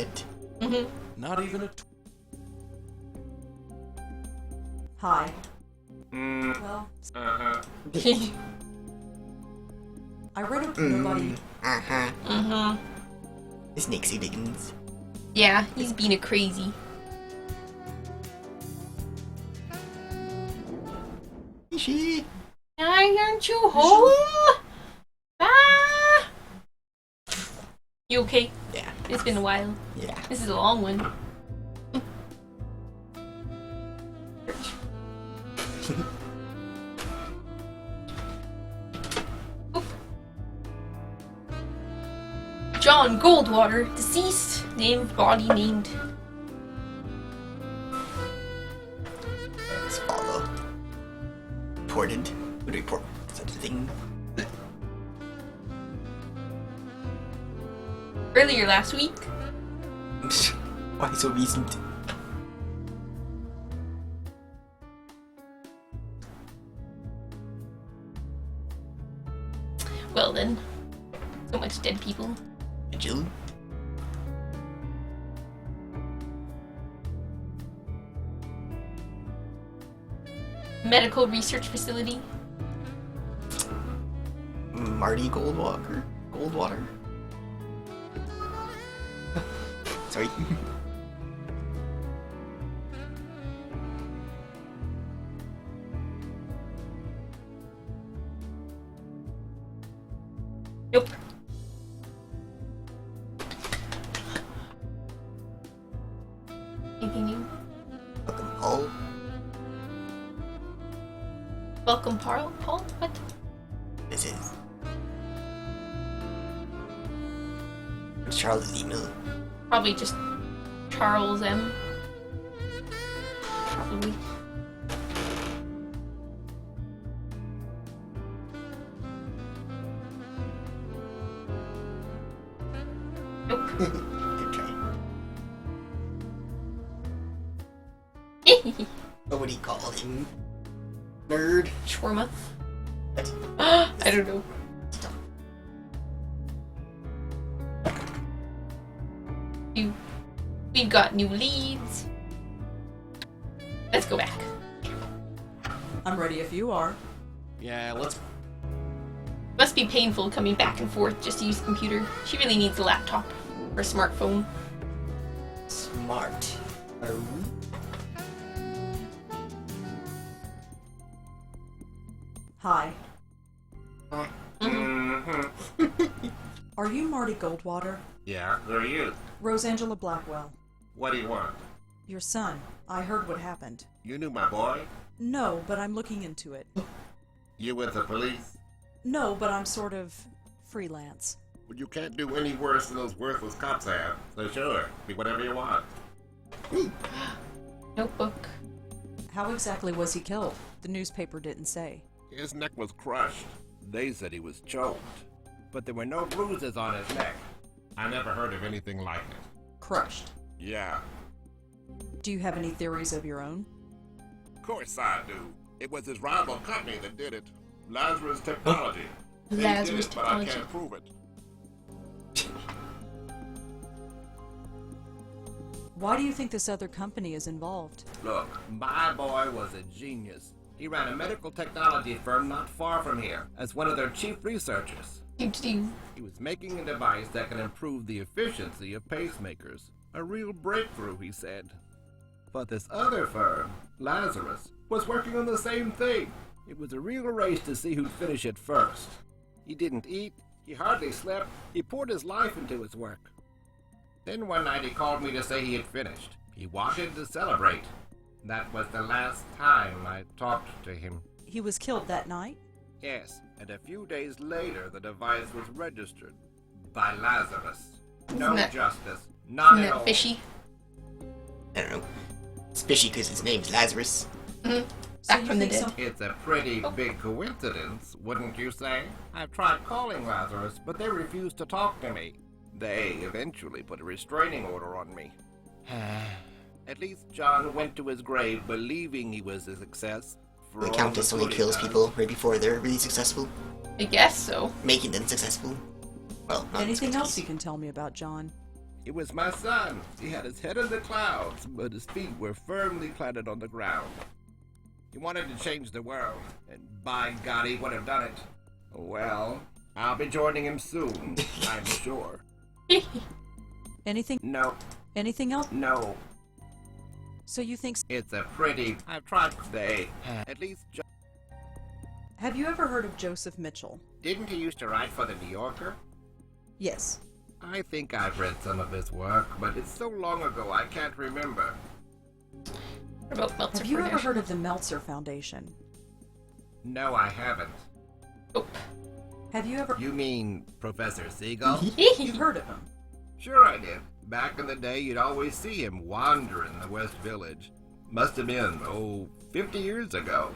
it. Not even a Hi. Well, I read up nobody. This Nixie Dickens. Yeah, he's being a crazy. She. Why aren't you home? Ah! You okay? Yeah. It's been a while. Yeah. This is a long one. Oop. John Goldwater, deceased, named, body named. Let's follow. Reported. Would report such a thing. Earlier last week. Why so recent? Well then. So much dead people. Jill? Medical research facility. Marty Goldwater? Sorry. Nope. Anything new? Welcome, Paul. Welcome, Paul? Paul? What? This is. It's Charles' email. Probably just Charles M. Probably. Nope. Good try. What would he call him? Nerd? Shawarma. What? I don't know. We've got new leads. Let's go back. I'm ready if you are. Yeah, let's. Must be painful coming back and forth just to use the computer. She really needs a laptop or a smartphone. Smart. Oh. Hi. Are you Marty Goldwater? Yeah, who are you? Rosangela Blackwell. What do you want? Your son. I heard what happened. You knew my boy? No, but I'm looking into it. You with the police? No, but I'm sort of freelance. Well, you can't do any worse than those worthless cops have. So sure, be whatever you want. Notebook. How exactly was he killed? The newspaper didn't say. His neck was crushed. They said he was choked. But there were no bruises on his neck. I never heard of anything like it. Crushed. Yeah, Do you have any theories of your own? of course I do. It was his rival company that did it. Lazarus Technology. They Lazarus did it, but I Technology. can't prove it. Why do you think this other company is involved? Look, my boy was a genius. He ran a medical technology firm not far from here as one of their chief researchers. He was making a device that can improve the efficiency of pacemakers. A real breakthrough, he said. But this other firm, Lazarus, was working on the same thing. It was a real race to see who'd finish it first. He didn't eat, he hardly slept, he poured his life into his work. Then one night he called me to say he had finished. He wanted to celebrate. That was the last time I talked to him. He was killed that night? Yes, and a few days later the device was registered by Lazarus. No justice, none Isn't at that all. fishy? I don't know. It's fishy because his name's Lazarus. Mm-hmm. So Back you from the think dead. It's a pretty big coincidence, wouldn't you say? I've tried calling Lazarus, but they refused to talk to me. They eventually put a restraining order on me. At least John went to his grave believing he was a success. For The all Countess only good he kills does. people right before they're really successful. I guess so. Making them successful. Well, not Anything else you successful. can tell me about John? It was my son. He had his head in the clouds, but his feet were firmly planted on the ground. He wanted to change the world, and by God, he would have done it. Well, I'll be joining him soon, I'm sure. Anything? No, Anything else? no. So you think... It's a pretty... I've tried to say. At least... Have you ever heard of Joseph Mitchell? Didn't he used to write for the New Yorker? Yes. I think I've read some of his work, but it's so long ago I can't remember. What about Meltzer Have you ever Foundation? heard of the Meltzer Foundation? No, I haven't. Oh. Have you ever... You mean Professor Seagull? You've heard of him? Sure I did. Back in the day, you'd always see him wandering the West Village. Must have been, 50 years ago.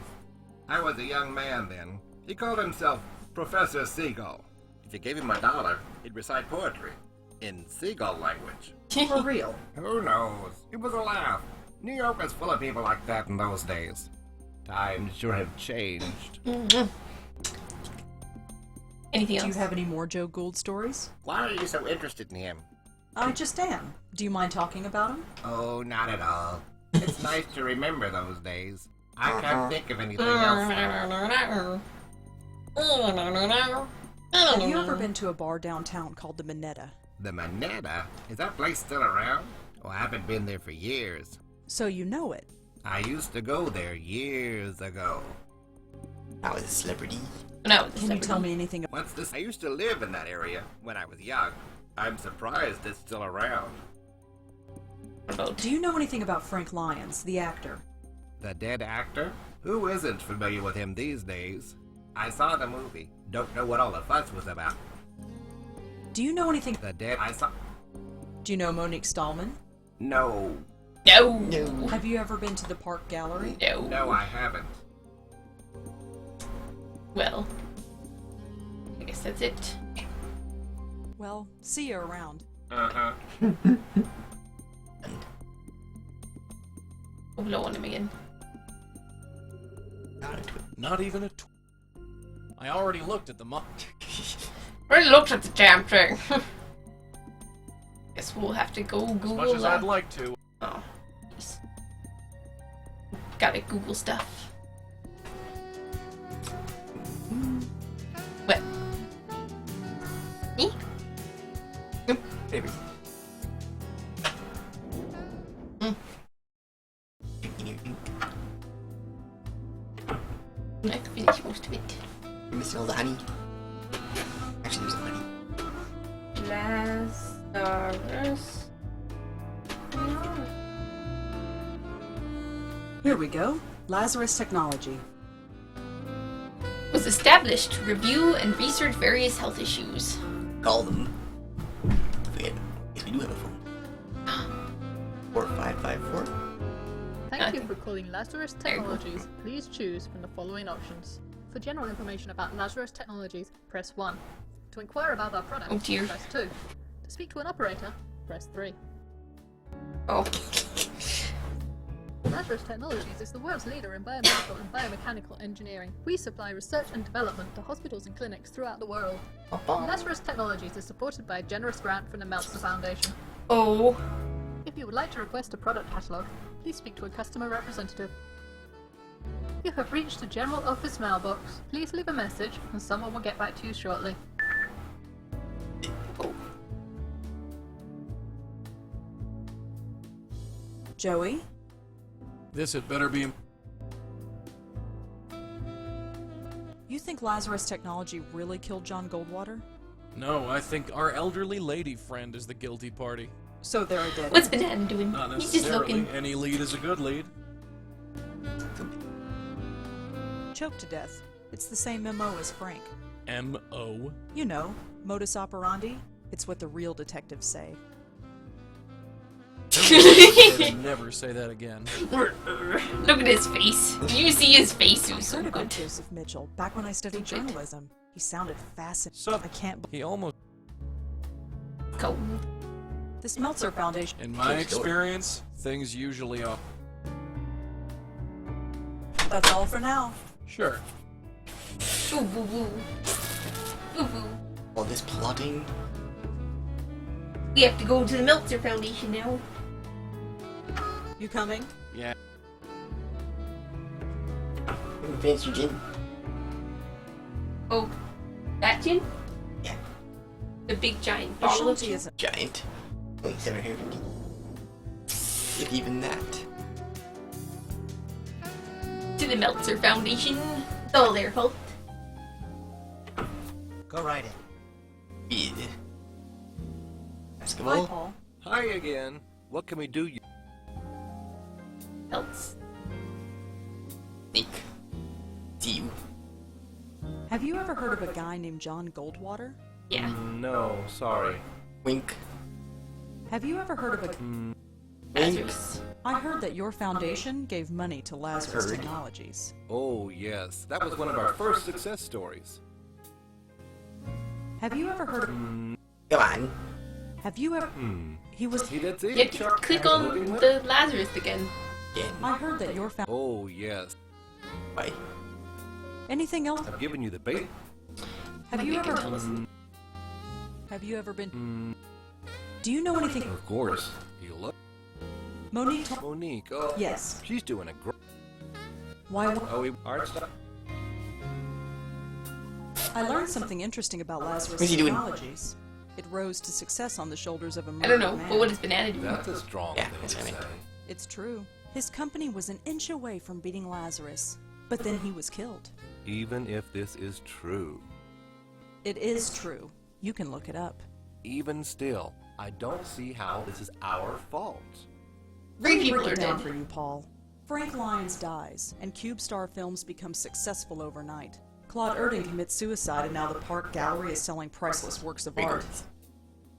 I was a young man then. He called himself Professor Seagull. If you gave him $1, he'd recite poetry. In seagull language. For real? Who knows? It was a laugh. New York was full of people like that in those days. Times sure have changed. Anything Do you else? have any more Joe Gould stories? Why are you so interested in him? I just am. Do you mind talking about him? Oh, not at all. It's nice to remember those days. I can't think of anything else. Have you ever been to a bar downtown called the Minetta? The Minetta? Is that place still around? Oh, I haven't been there for years. So you know it. I used to go there years ago. I was a celebrity. No, Can you tell me anything about... What's this? I used to live in that area when I was young. I'm surprised it's still around. Do you know anything about Frank Lyons, the actor? The dead actor? Who isn't familiar with him these days? I saw the movie. Don't know what all the fuss was about. Do you know anything... The dead... I saw... Do you know Monique Stallman? No. No. No. Have you ever been to the Park Gallery? No. No, I haven't. Well, I guess that's it. Well, see you around. Uh-huh. Oh, we don't want him again. Not even a I already looked at the I looked at the damn thing. Guess we'll have to go Google As much as that. I'd like to. Oh, jeez. Gotta Google stuff. What? Me? Maybe. I can finish most of it. You're missing all the honey. Actually, there's honey. Lazarus. Here we go. Lazarus Technology. Was established to review and research various health issues. Call them. Forget. Yes, we do have a phone. 4554. Thank you for calling Lazarus Technologies. Please choose from the following options. For general information about Lazarus Technologies, press 1. To inquire about our products, Oh dear. press 2. To speak to an operator, press 3. Oh. Lazarus Technologies is the world's leader in biomedical and biomechanical engineering. We supply research and development to hospitals and clinics throughout the world. Lazarus Technologies is supported by a generous grant from the Meltzer Foundation. Oh. If you would like to request a product catalogue, please speak to a customer representative. You have reached the General Office mailbox. Please leave a message and someone will get back to you shortly. Joey? This had better be. You think Lazarus Technology really killed John Goldwater? No, I think our elderly lady friend is the guilty party. So they're a dead What's end. Banana doing? Not He's just necessarily. looking. Any lead is a good lead. Choked to death. It's the same MO as Frank. M.O. You know, modus operandi. It's what the real detectives say. Never say that again. Look at his face. Did you see his face? It was so Heard about good. Joseph Mitchell back when I studied Stupid. journalism. He sounded fascinating. So I can't believe he almost. Go. this Meltzer Foundation. In my experience, things usually are. That's all for now. Sure. Ooh, woo, woo. Ooh, woo. All this plotting. We have to go to the Meltzer Foundation now. You coming? Yeah. Fancy gin. Oh, that gin? Yeah. The big giant The bottle of shanty gin? isn't. Giant. Only 750. If even that. To the Meltzer Foundation. It's all their fault. Go right in. Yeah. Hi, Basketball. Paul. Hi again. What can we do? Else. Nick. See you. Have you ever heard of a guy named John Goldwater? Yeah. No, sorry. Wink. Have you ever heard of a... Lazarus. I heard that your foundation gave money to Lazarus Heard. Technologies. Oh, yes. That was one of our first success stories. Have you ever heard of... Come on. Have you ever... He was... See, that's it. You have to click on the Lazarus again. Again. I heard that your foundation... Oh, yes. Why? Anything else? I've given you the bait. Have you ever... Have you ever been... Do you know anything... Of course. You look. Monique told... Monique. Oh, Yes. she's doing a great. Why... Oh, we art stuff. I learned something interesting about Lazarus What's he doing? Technologies. It rose to success on the shoulders of a I don't know, murdered man. but what does Banana do? That's a strong Yeah, thing that's to what I mean. say. It's true. His company was an inch away from beating Lazarus, but then he was killed. Even if this is true. It is true. You can look it up. Even still, I don't see how this is our fault. Three Let me people break are it down dead. for you, Paul. Frank Lyons dies, and CubeStar Films becomes successful overnight. Claude Erding commits suicide, and now the Park Gallery is selling priceless works of art. Records.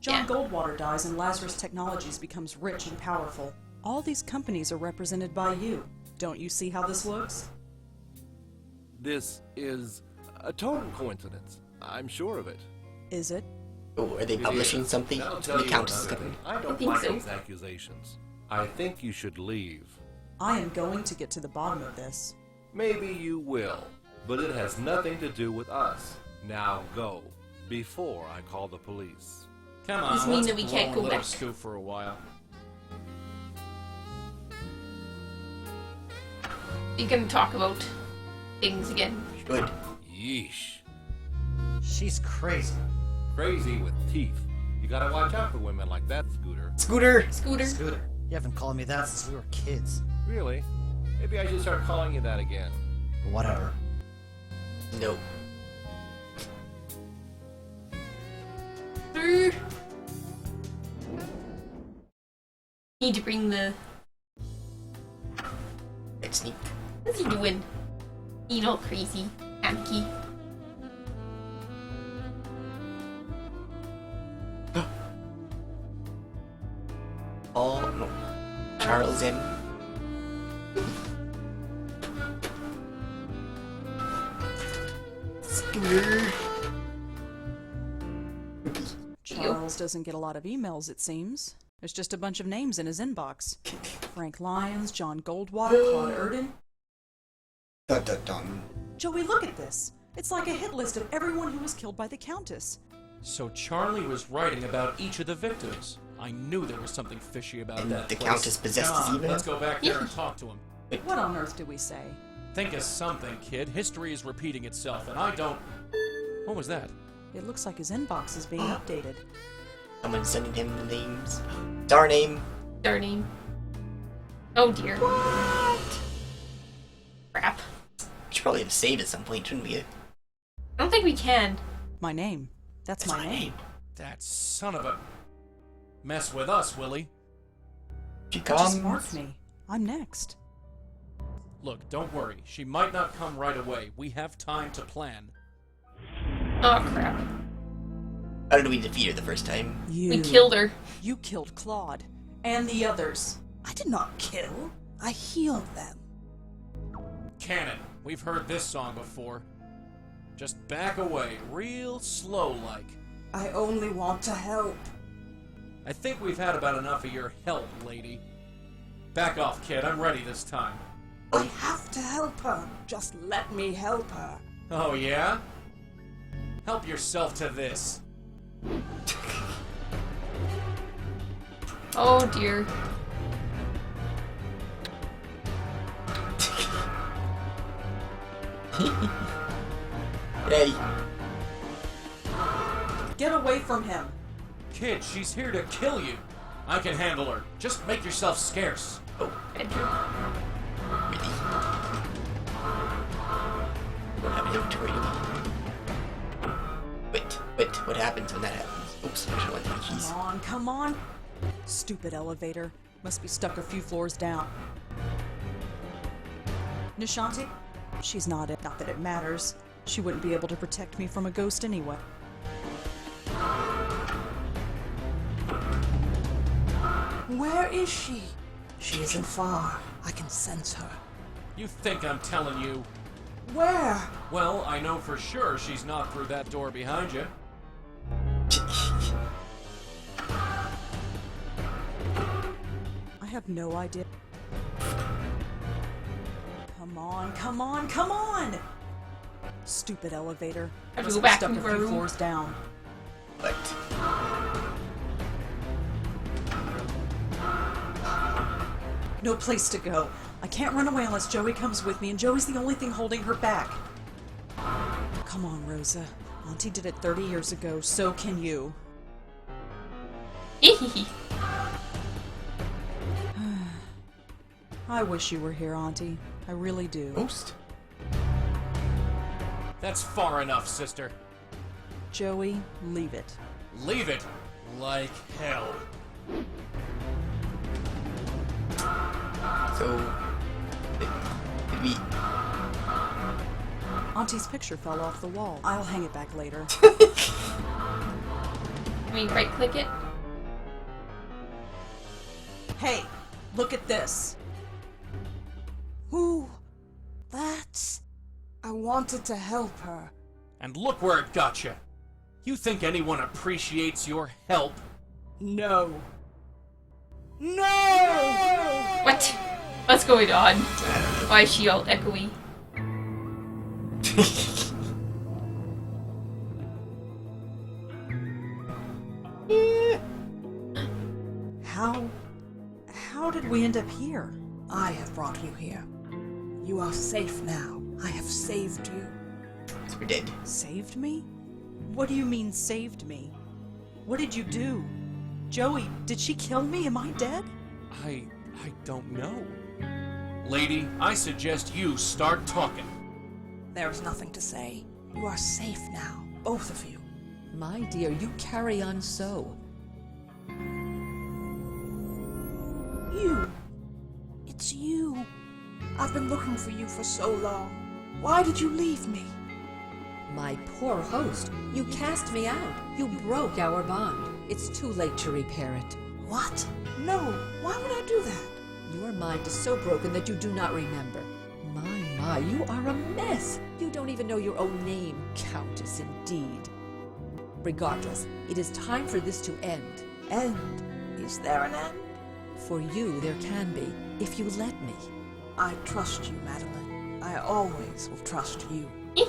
John Yeah. Goldwater dies, and Lazarus Technologies becomes rich and powerful. All these companies are represented by you. Don't you see how this looks? This is a total coincidence. I'm sure of it. Is it? Oh, are they publishing something? That'll The tell you Countess is another coming. thing. I don't think like so. these accusations. I think you should leave. I am going to get to the bottom of this. Maybe you will, but it has nothing to do with us. Now go, before I call the police. Come on, Does mean let's that we can't blow go and let back. her scoop for a while. You can talk about things again. Good. Yeesh. She's crazy. Crazy with teeth. You gotta watch out for women like that, Scooter. Scooter. Scooter. Scooter, you haven't called me that since we were kids. Really? Maybe I should start calling you that again. Whatever. No. Brr. Need to bring the... Red sneak. What's he doing? Being all crazy. Panicky. Oh no. Charles in. Scooter. Charles doesn't get a lot of emails, it seems. There's just a bunch of names in his inbox. Frank Lyons, John Goldwater, Claude Erding. Dun dun dun. Joey, look at this. It's like a hit list of everyone who was killed by the Countess. So Charlie was writing about each of the victims. I knew there was something fishy about And that the place. Countess possessed Come his on, email? let's go back there and talk to him. What on earth do we say? Think of something, kid. History is repeating itself, and I don't... What was that? It looks like his inbox is being updated. Someone's sending him the names. It's our name. Their name. Oh dear. What? Crap. We should probably have saved at some point, shouldn't we? I don't think we can. My name. That's my name. That son of a... Mess with us, Willie. She Just comes. mark me. I'm next. Look, don't worry. She might not come right away. We have time to plan. Oh crap. How did we defeat her the first time? We killed her. You killed Claude. And the others. I did not kill. I healed them. Cannon, we've heard this song before. Just back away, real slow-like. I only want to help. I think we've had about enough of your help, lady. Back off, kid. I'm ready this time. I have to help her. Just let me help her. Oh, yeah? Help yourself to this. Oh dear. Yay. Get away from him. Kid, she's here to kill you. I can handle her. Just make yourself scarce. Oh, Bedroom. really? Don't have anything to worry about. Wait, what happens when that happens? Oops, I should have my keys. Come on, come on. Stupid elevator. Must be stuck a few floors down. Nishanti? She's not it. Not that it matters. She wouldn't be able to protect me from a ghost anyway. Where is she? She isn't far. I can sense her. You think I'm telling you? Where? Well, I know for sure she's not through that door behind you. I have no idea. Come on, come on, come on! Stupid elevator. Have to Must go be back stuck into a our few room. floors down. What? No place to go. I can't run away unless Joey comes with me, and Joey's the only thing holding her back. Come on, Rosa. Auntie did it 30 years ago, so can you. I wish you were here, Auntie. I really do. Ghost? That's far enough, sister. Joey, leave it. Leave it like hell. So, did we... Auntie's picture fell off the wall. I'll hang it back later. I mean, right click it. Hey, look at this. Who? That's... I wanted to help her. And look where it got you. You think anyone appreciates your help? No. No! What? What's going on? Why is she all echoey? How did we end up here? I have brought you here. You are safe now. I have saved you. So we're dead. Saved me? What do you mean, saved me? What did you do? Joey, did she kill me? Am I dead? I don't know. Lady, I suggest you start talking. There is nothing to say. You are safe now, both of you. My dear, you carry on so. You. It's you. I've been looking for you for so long. Why did you leave me? My poor host, you cast me out. You broke our bond. It's too late to repair it. What? No. Why would I do that? Your mind is so broken that you do not remember. My, you are a mess. You don't even know your own name, Countess, indeed. Regardless, it is time for this to end. End? Is there an end? For you, there can be, if you let me. I trust you, Madeline. I always will trust you.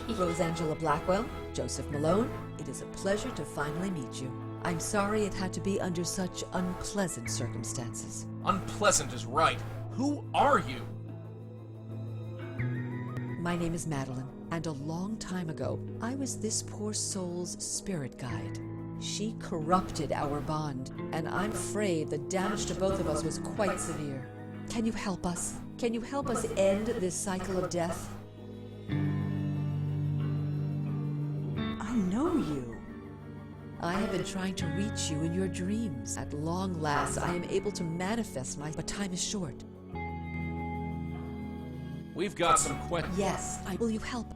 Rosangela Blackwell, Joseph Malone, it is a pleasure to finally meet you. I'm sorry it had to be under such unpleasant circumstances. Unpleasant is right. Who are you? My name is Madeline, and a long time ago, I was this poor soul's spirit guide. She corrupted our bond, and I'm afraid the damage to both of us was quite severe. Can you help us? Can you help us end this cycle of death? I know you. I have been trying to reach you in your dreams. At long last, I am able to manifest but time is short. We've got some questions. Yes, will you help?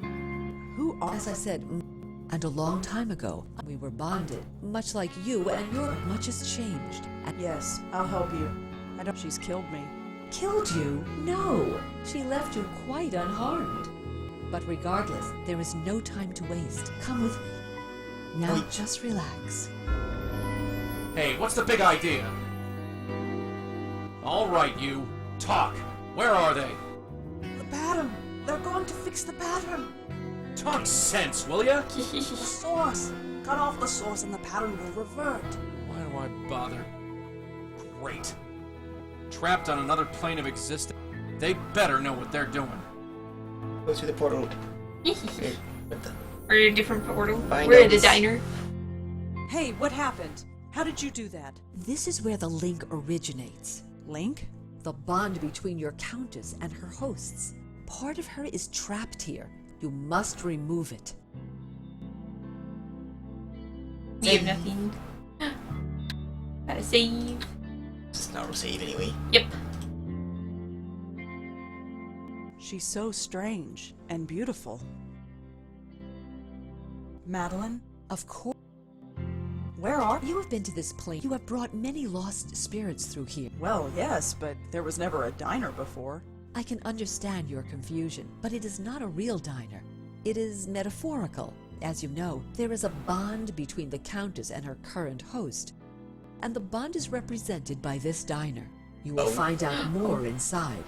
Who are... As I said, and a long time ago, we were bonded, much like you, and much has changed. And Yes, I'll help you. I don't... She's killed me. killed you? No, she left you quite unharmed. But regardless, there is no time to waste. Come with me. Now Wait. just relax. Hey, what's the big idea? All right, you. Talk. Where are they? The pattern. They're going to fix the pattern. Talk sense, will ya? The source. Cut off the source and the pattern will revert. Why do I bother? Great. Trapped on another plane of existence. They better know what they're doing. Go through the portal. What the? Or a different portal. Find We're at a out. diner. Hey, what happened? How did you do that? This is where the link originates. Link? The bond between your countess and her hosts. Part of her is trapped here. You must remove it. We have nothing. Gotta save. It's not a save anyway. Yep. She's so strange and beautiful. Madeline? Of course. Where are you? You have been to this plane. You have brought many lost spirits through here. Well, yes, but there was never a diner before. I can understand your confusion, but it is not a real diner. It is metaphorical. As you know, there is a bond between the Countess and her current host, and the bond is represented by this diner. You will find out more inside.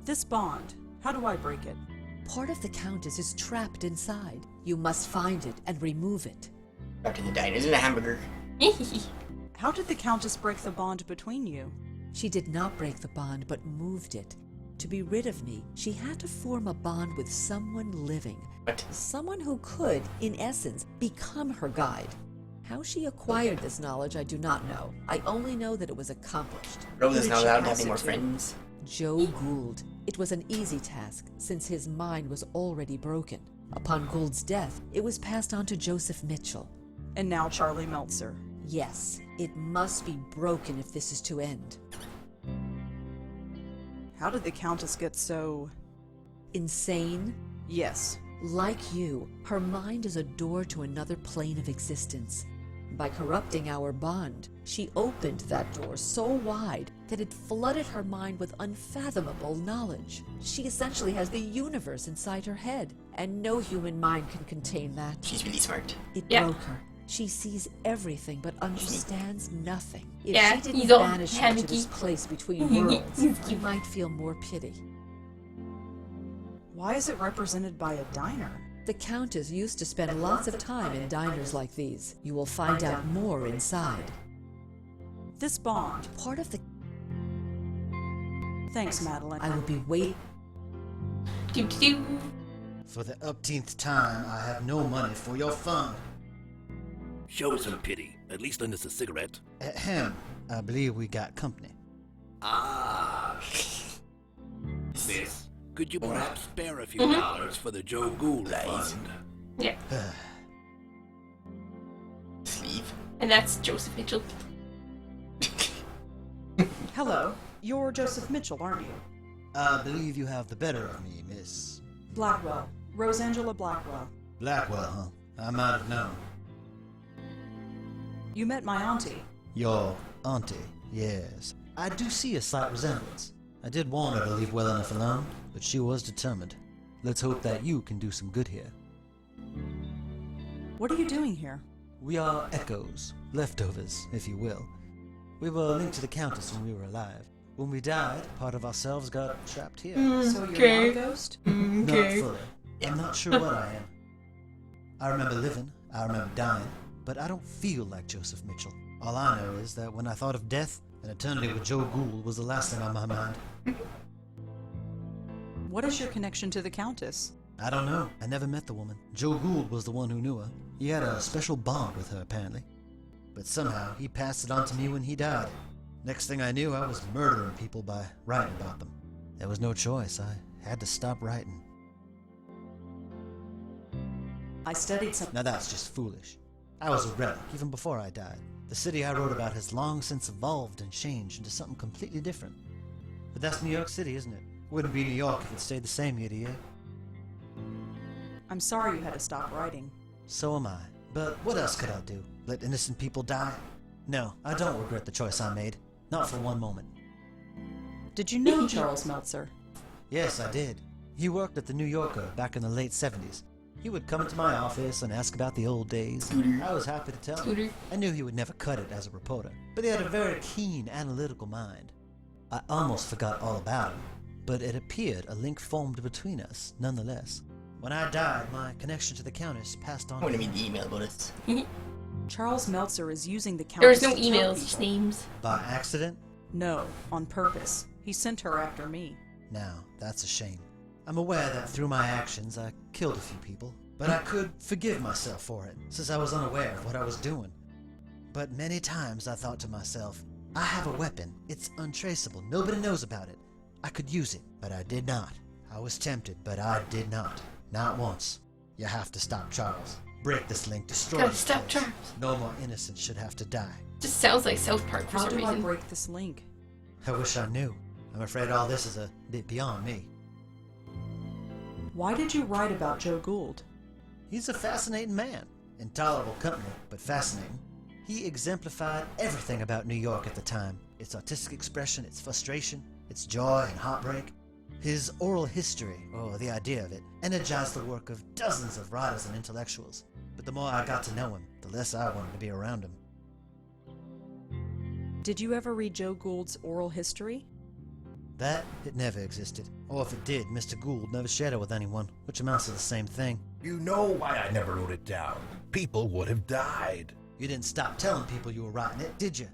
This bond, how do I break it? Part of the Countess is trapped inside. You must find it and remove it. Back to the diners and a hamburger. How did the Countess break the bond between you? She did not break the bond, but moved it. To be rid of me, she had to form a bond with someone living. What? Someone who could, in essence, become her guide. How she acquired this knowledge, I do not know. I only know that it was accomplished. Rose Who is did not she allowed to pass have any it more to? friends. Joe Gould. It was an easy task, since his mind was already broken. Upon Gould's death, it was passed on to Joseph Mitchell. And now Charlie Meltzer. Yes, it must be broken if this is to end. How did the Countess get so... Insane? Yes. Like you, her mind is a door to another plane of existence. By corrupting our bond, she opened that door so wide that it flooded her mind with unfathomable knowledge. She essentially has the universe inside her head, and no human mind can contain that. She's really smart. It Yeah. broke her. She sees everything but understands nothing. If Yeah, she didn't he's all banish her to panicky. this place between worlds, you might feel more pity. Why is it represented by a diner? The Countess used to spend lots of time in diners like these. You will find out more inside. This bond. Part of the... Thanks, Madeline. I will be waiting. Do. For the upteenth time, I have no money for your fund. Show some pity. At least lend us a cigarette. Ahem. I believe we got company. Ah. Miss, could you perhaps spare a few dollars for the Joe Gould fund? Yeah. Sleeve. And that's Joseph Mitchell. Hello. You're Joseph Mitchell, aren't you? I believe you have the better of me, Miss Blackwell. Rosangela Blackwell. Blackwell, huh? I might have known. You met my auntie. Your auntie, yes. I do see a slight resemblance. I did warn her to leave well enough alone, but she was determined. Let's hope that you can do some good here. What are you doing here? We are echoes, leftovers, if you will. We were linked to the Countess when we were alive. When we died, part of ourselves got trapped here. So you're not a ghost? Not fully. I'm not sure what I am. I remember living, I remember dying, but I don't feel like Joseph Mitchell. All I know is that when I thought of death, an eternity with Joe Gould was the last thing on my mind. What is your connection to the Countess? I don't know. I never met the woman. Joe Gould was the one who knew her. He had a special bond with her, apparently. But somehow, he passed it on to me when he died. Next thing I knew, I was murdering people by writing about them. There was no choice. I had to stop writing. I studied some... Now that's just foolish. I was a relic, even before I died. The city I wrote about has long since evolved and changed into something completely different. But that's New York City, isn't it? Wouldn't be New York if it stayed the same year to year. I'm sorry you had to stop writing. So am I. But what else could I do? Let innocent people die? No, I don't regret the choice I made. Not for one moment. Did you know Charles Meltzer? Yes, I did. He worked at the New Yorker back in the late 70s. He would come into my office and ask about the old days. I was happy to tell him. I knew he would never cut it as a reporter, but he had a very keen, analytical mind. I almost forgot all about him, but it appeared a link formed between us, nonetheless. When I died, my connection to the Countess passed on I want to to him. read the email about us. Charles Meltzer is using the There's Countess no to tell emails, people. just names. By accident? No, on purpose. He sent her after me. Now, that's a shame. I'm aware that through my actions I killed a few people, but I could forgive myself for it, since I was unaware of what I was doing. But many times I thought to myself, I have a weapon. It's untraceable. Nobody knows about it. I could use it, but I did not. I was tempted, but I did not. Not once. You have to stop Charles. Break this link. Destroy Gotta this stop place. Charles. No more innocents should have to die. Just sounds like South Park for How some do I reason. break this link? I wish I knew. I'm afraid all this is a bit beyond me. Why did you write about Joe Gould? He's a fascinating man. Intolerable company, but fascinating. He exemplified everything about New York at the time. Its artistic expression, its frustration, its joy and heartbreak. His oral history, or the idea of it, energized the work of dozens of writers and intellectuals. But the more I got to know him, the less I wanted to be around him. Did you ever read Joe Gould's oral history? That, it never existed. Or if it did, Mr. Gould never shared it with anyone, which amounts to the same thing. You know why I never wrote it down. People would have died. You didn't stop telling people you were writing it, did you?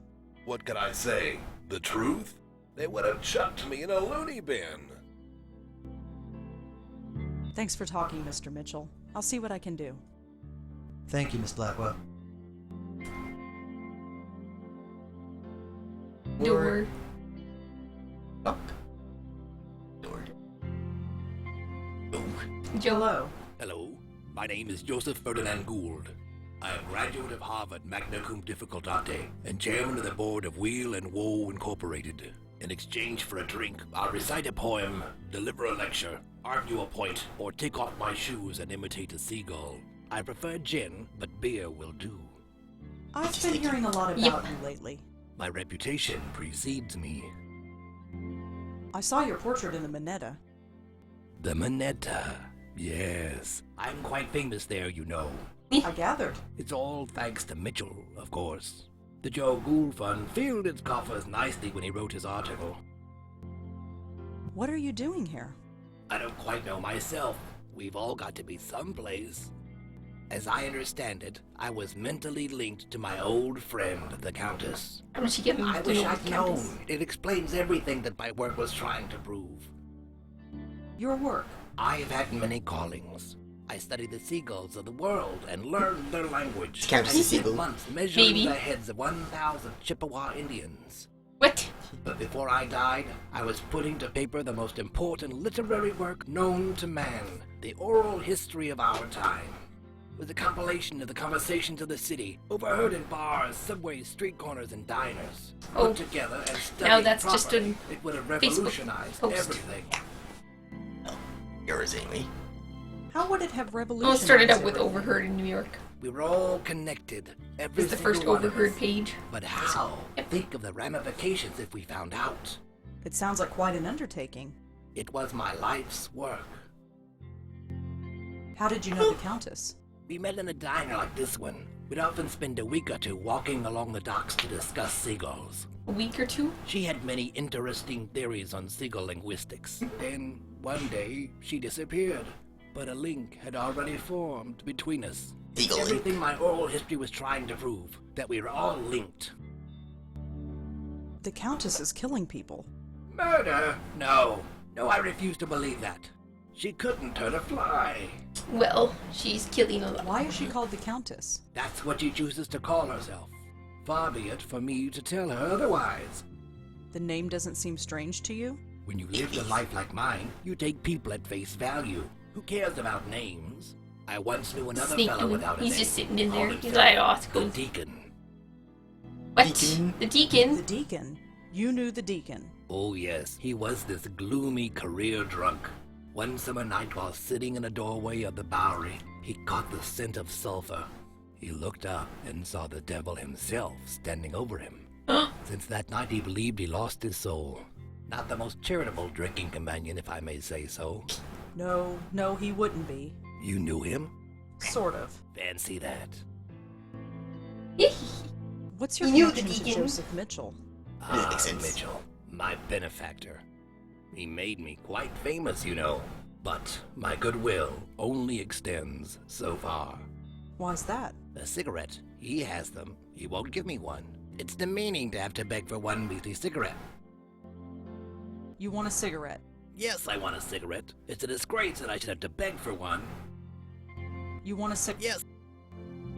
What could I say? The truth? They would have chucked me in a loony bin. Thanks for talking, Mr. Mitchell. I'll see what I can do. Thank you, Miss Blackwell. Door. Knock. Door. Oh. Joe. Hello. Hello, my name is Joseph Ferdinand Gould. I am graduate of Harvard magna cum difficultate and chairman of the board of Wheel and Woe Incorporated. In exchange for a drink, I'll recite a poem, deliver a lecture, argue a point, or take off my shoes and imitate a seagull. I prefer gin, but beer will do. I've been hearing a lot about you lately. My reputation precedes me. I saw your portrait in the Minetta. The Minetta. Yes, I'm quite famous there, you know. I gathered. It's all thanks to Mitchell, of course. The Joe Gould Fund filled its coffers nicely when he wrote his article. What are you doing here? I don't quite know myself. We've all got to be someplace. As I understand it, I was mentally linked to my old friend, the Countess. How did she get I to wish know I'd the Countess? known. It explains everything that my work was trying to prove. Your work. I have had many callings. I studied the seagulls of the world and learned their language. Countess I is spent seagull. months measuring Maybe. the heads of 1,000 Chippewa Indians. What? But before I died, I was putting to paper the most important literary work known to man, the oral history of our time. It was a compilation of the conversations of the city, overheard in bars, subways, street corners, and diners. Oh. Put together and studied Now that's properly, just a it would have Facebook revolutionized post. everything. Yours, Amy. How would it have Well, revolutionized it started out with everything? Overheard in New York. We were all connected. Every It's the single first one of Overheard us. page. But how? Yep. Think of the ramifications if we found out. It sounds like quite an undertaking. It was my life's work. How did you know the Countess? We met in a diner like this one. We'd often spend a week or two walking along the docks to discuss seagulls. A week or two? She had many interesting theories on seagull linguistics. Then, one day, she disappeared. But a link had already formed between us. Seagull link. Everything my oral history was trying to prove, that we were all linked. The Countess is killing people. Murder? No. No, I refuse to believe that. She couldn't hurt a fly. Well, she's killing a lot. Why is she called the Countess? That's what she chooses to call herself. Far be it for me to tell her otherwise. The name doesn't seem strange to you? When you live a life like mine, you take people at face value. Who cares about names? I once knew another Sneak fellow him. without a He's name. just sitting in there. Called He's himself like, oh, it's the cool. Deacon. What? Deacon? The Deacon? The Deacon. You knew the Deacon. Oh yes, he was this gloomy career drunk. One summer night while sitting in a doorway of the Bowery, he caught the scent of sulfur. He looked up and saw the devil himself standing over him. Since that night he believed he lost his soul. Not the most charitable drinking companion, if I may say so. No, he wouldn't be. You knew him? Sort of. Fancy that. What's your You knew the connection to Deacon? Joseph Mitchell? That makes sense. Mitchell, my benefactor. He made me quite famous, you know. But my goodwill only extends so far. Why's that? A cigarette He has them. He won't give me one. It's demeaning to have to beg for one measly cigarette. You want a cigarette? Yes, I want a cigarette. It's a disgrace that I should have to beg for one. You want a cigarette? Yes.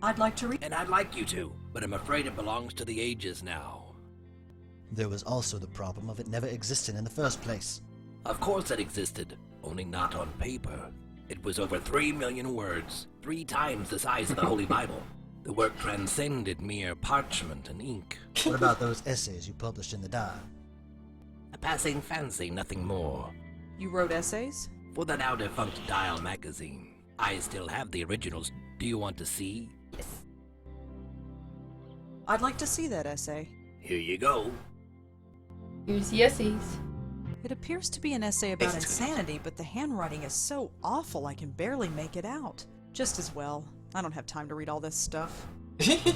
I'd like to read. And I'd like you to, but I'm afraid it belongs to the ages now. There was also the problem of it never existing in the first place. Of course it existed, only not on paper. It was over 3 million words, 3 times the size of the Holy Bible. The work transcended mere parchment and ink. What about those essays you published in the dial? A passing fancy, nothing more. You wrote essays? For the now defunct Dial magazine. I still have the originals. Do you want to see? Yes. I'd like to see that essay. Here you go. Here's the essays. It appears to be an essay about insanity, but the handwriting is so awful I can barely make it out. Just as well. I don't have time to read all this stuff. It's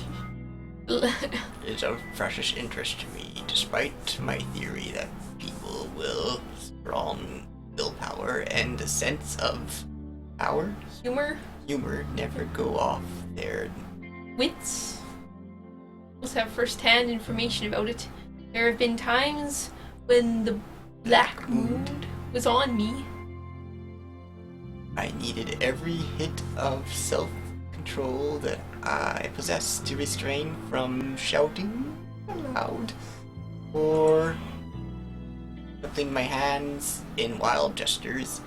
of freshest interest to me, despite my theory that people will strong willpower and a sense of power. Humor never go off their wits. Also have first-hand information about it. There have been times when the black mood was on me. I needed every hit of self-control that I possessed to restrain from shouting aloud or flipping my hands in wild gestures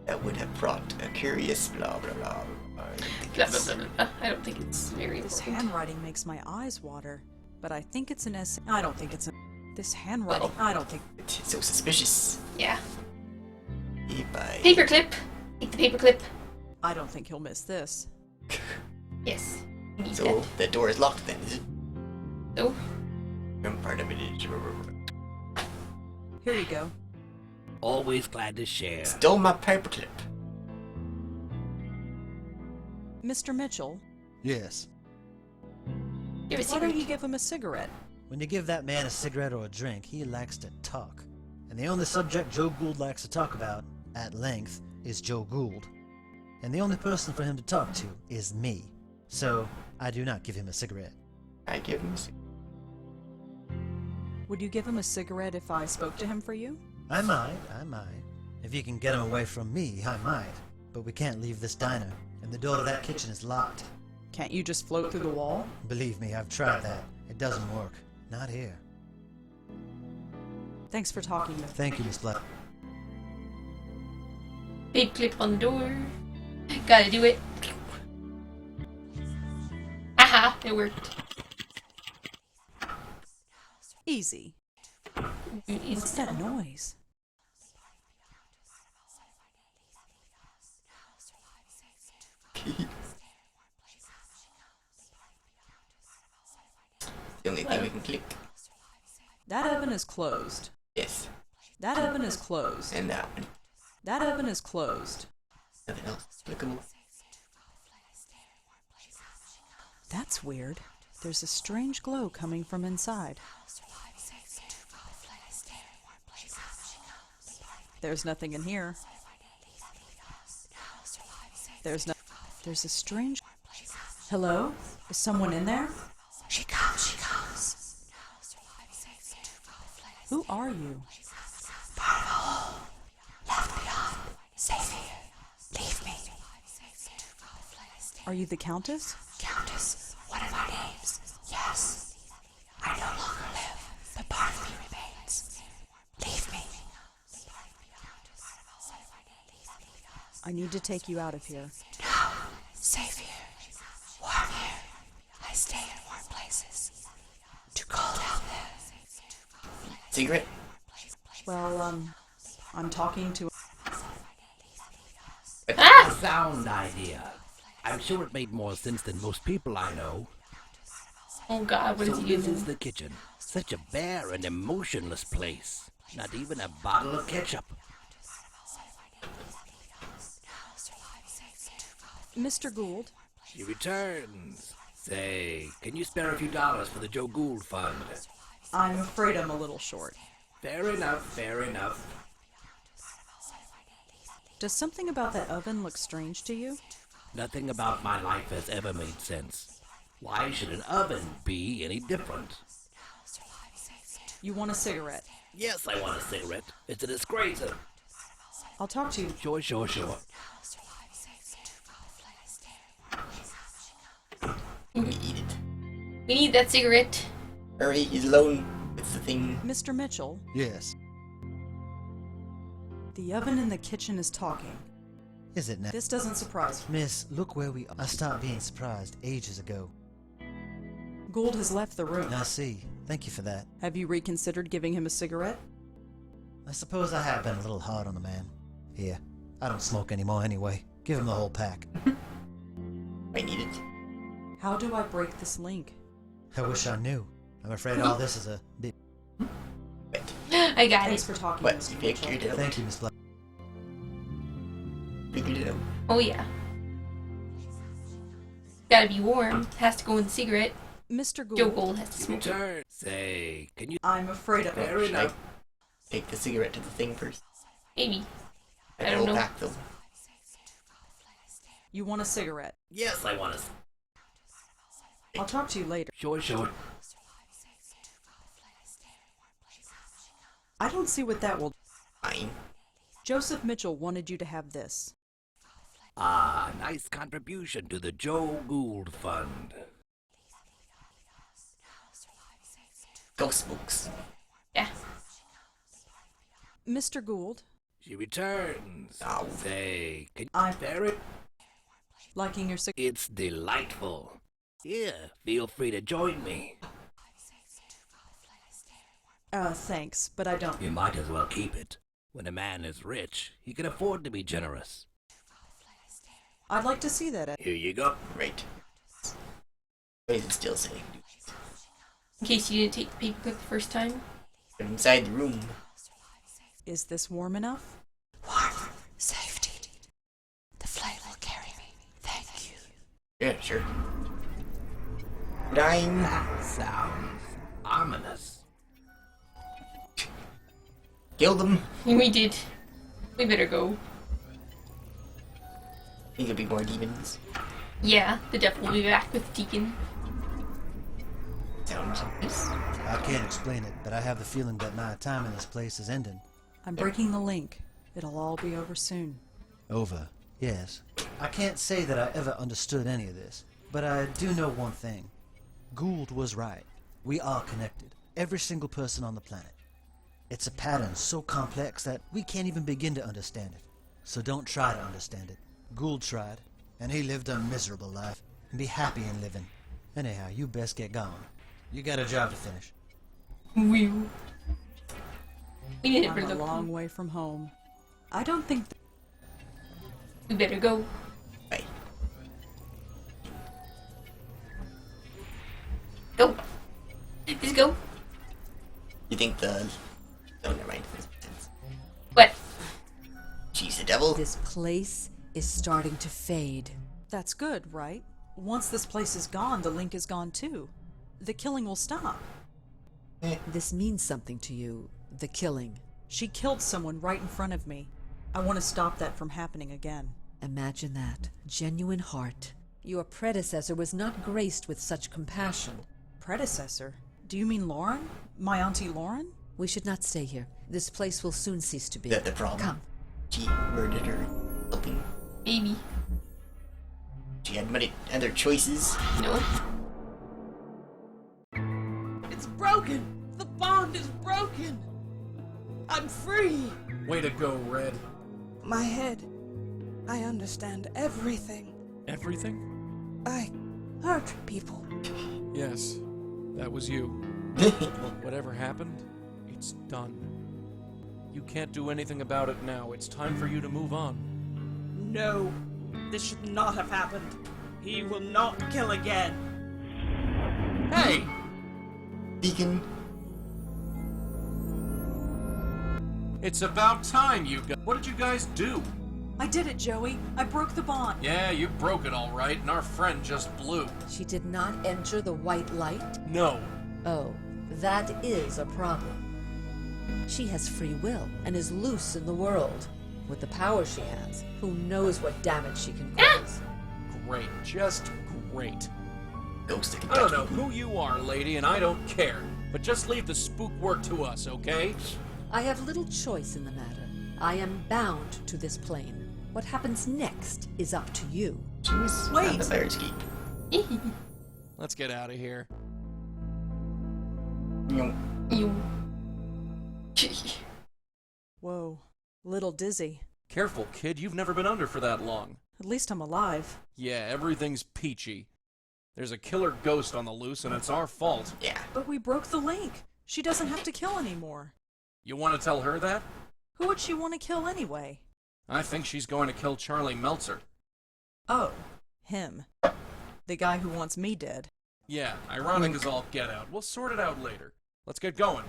that would have brought a curious blah blah blah. I don't think it's very This important. handwriting makes my eyes water, but I think it's an essay. I don't think it's a. This handwriting. I don't think. It's so suspicious. Yeah. Bye. Paperclip. Take the paperclip. I don't think he'll miss this. Yes. You need So that. the door is locked then, is it? No. Some part of it is. Here you go. Always glad to share. Stole my paperclip. Mr. Mitchell, Yes. Give a why don't cigarette. you give him a cigarette? When you give that man a cigarette or a drink, he likes to talk. And the only subject Joe Gould likes to talk about, at length, is Joe Gould. And the only person for him to talk to is me. So, I do not give him a cigarette. I give him Would you give him a cigarette if I spoke to him for you? I might. If you can get him away from me, I might. But we can't leave this diner, and the door to that kitchen is locked. Can't you just float through the wall? Believe me, I've tried that. It doesn't work. Not here. Thanks for talking with me. Thank you, Miss Black. Paperclip on the door. Gotta do it. Aha! It worked. Easy. What's that noise? the only thing we can click. That oven is closed. Yes. That oven is closed. And that one. That oven is closed. Nothing else. Clickable. That's weird. There's a strange glow coming from inside. There's nothing in here. There's a strange... Hello? Is someone in there? She comes, she comes. Who are you? Part of a hole. Left beyond. Safe here. Leave me. Are you the Countess? Countess, one of our names. Yes. I no longer live, but part of me remains. Leave me. I need to take you out of here. No. Safe here. Warm here. I stay in warm places. Too cold out there. Cigarette? Well, I'm talking to... A sound idea. I'm sure it made more sense than most people I know. Oh god, what So is he this doing? is the kitchen. Such a bare and emotionless place. Not even a bottle of ketchup. Mr. Gould? He returns. Say, can you spare a few dollars for the Joe Gould Fund? I'm afraid I'm a little short. Fair enough, fair enough. Does something about that oven look strange to you? Nothing about my life has ever made sense. Why should an oven be any different? You want a cigarette? Yes, I want a cigarette. It's a disgrace. I'll talk to you. Sure. We need it. We need that cigarette. Hurry, he's alone. It's the thing. Mr. Mitchell, Yes. the oven in the kitchen is talking. Is it now? This doesn't surprise me. Miss, look where we are. I stopped being surprised ages ago. Gould has left the room. I see. Thank you for that. Have you reconsidered giving him a cigarette? I suppose I have been a little hard on the man. Here, I don't smoke anymore anyway. Give him the whole pack. I need it. How do I break this link? I wish I knew. I'm afraid all this is a bit... I got Thanks it. for talking, What? Mr. You Mitchell. figured it out. Thank you, Miss Black. Figured it out. Oh yeah. Gotta be warm. Has to go in the cigarette. Mr. Joe Gould, Gold has to You smoke it. return. Say, can you... I'm afraid of it. Very Should I nice. take the cigarette to the thing first? Maybe. I The don't whole know. pack, though. You want a cigarette? Yes, I want to... I'll talk to you later. Sure. I don't see what that will... Fine. Joseph Mitchell wanted you to have this. Ah, nice contribution to the Joe Gould Fund. Ghost books. Yeah. Mr. Gould, She returns. Ow. Say, can you I'm bear it? liking your cigarette. It's delightful. Here, feel free to join me. Thanks, but I don't. You might as well keep it. When a man is rich, he can afford to be generous. I'd like to see that. Here you go. Right. What is it still saying? In case you didn't take the paperclip the first time. Get inside the room. Is this warm enough? Warm. Safety. The flame will carry me. Thank you. Yeah, sure. Dying. That sounds ominous. Killed him. We did. We better go. Think there'll be more demons. Yeah, the devil will be back with Deacon. Sounds nice. I can't explain it, but I have the feeling that my time in this place is ending. I'm breaking the link. It'll all be over soon. Over. Yes. I can't say that I ever understood any of this, but I do know one thing. Gould was right. We are connected. Every single person on the planet. It's a pattern so complex that we can't even begin to understand it. So don't try to understand it. Gould tried, and he lived a miserable life. And be happy in living. Anyhow, you best get going. You got a job to finish. We need it for I'm a the long way from home. I don't think... We better go. Bye. Go. Just go. You think the... Oh, never mind. What? She's the devil? This place is starting to fade. That's good, right? Once this place is gone, the link is gone too. The killing will stop. This means something to you, the killing. She killed someone right in front of me. I want to stop that from happening again. Imagine that. Genuine heart. Your predecessor was not graced with such compassion. Predecessor? Do you mean Lauren? My Auntie Lauren? We should not stay here. This place will soon cease to be. Is that the problem? Come. She murdered her helping. Baby. She had many other choices. No. It's broken! The bond is broken! I'm free! Way to go, Red. My head. I understand everything. Everything? I hurt people. Yes, that was you. Whatever happened, it's done. You can't do anything about it now. It's time for you to move on. No. This should not have happened. He will not kill again. Hey! Deacon. It's about time, you guys. What did you guys do? I did it, Joey. I broke the bond. Yeah, you broke it all right, and our friend just blew. She did not enter the white light? No. Oh, that is a problem. She has free will and is loose in the world. With the power she has, who knows what damage she can cause. Great. Just great. ghost that can I don't touch know who you are, lady, and I don't care. But just leave the spook work to us, okay? I have little choice in the matter. I am bound to this plane. What happens next is up to you. Jeez, Wait. not the Pirate's Keep. Let's get out of here. You. Whoa, little dizzy. Careful, kid. You've never been under for that long. At least I'm alive. Yeah, everything's peachy. There's a killer ghost on the loose, and it's our fault. Yeah. But we broke the link. She doesn't have to kill anymore. You want to tell her that? Who would she want to kill anyway? I think she's going to kill Charlie Meltzer. Oh, him. The guy who wants me dead. Yeah, ironic as all get out. We'll sort it out later. Let's get going.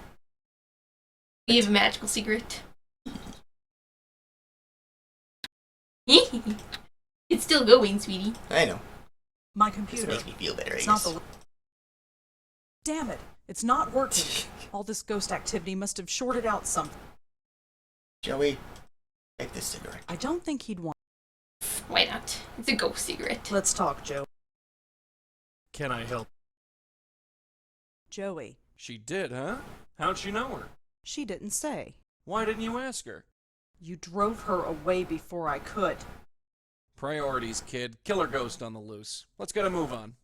We have a magical secret. It's still going, sweetie. I know. My This computer. makes me feel better, I It's guess. not the. Damn it! It's not working. All this ghost activity must have shorted out something. Joey, take this cigarette. I don't think he'd want. Why not? It's a ghost cigarette. Let's talk, Joe. Can I help? Joey. She did, huh? How'd she know her? She didn't say. Why didn't you ask her? You drove her away before I could. Priorities, kid. Killer ghost on the loose. Let's get a move on.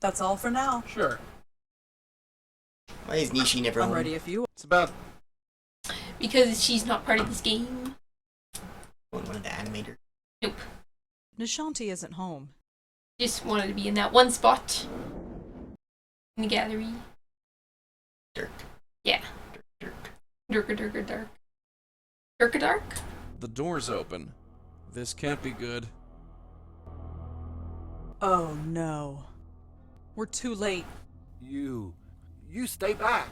That's all for now. Sure. Why is Nishi never I'm home? ready if you. It's about... Because she's not part of this game. One of the animator. Nope. Nishanti isn't home. Just wanted to be in that one spot. In the gallery. Dirk. Yeah. Dirk. Dark. Dark? The door's open. This can't be good. Oh no. We're too late. You stay back.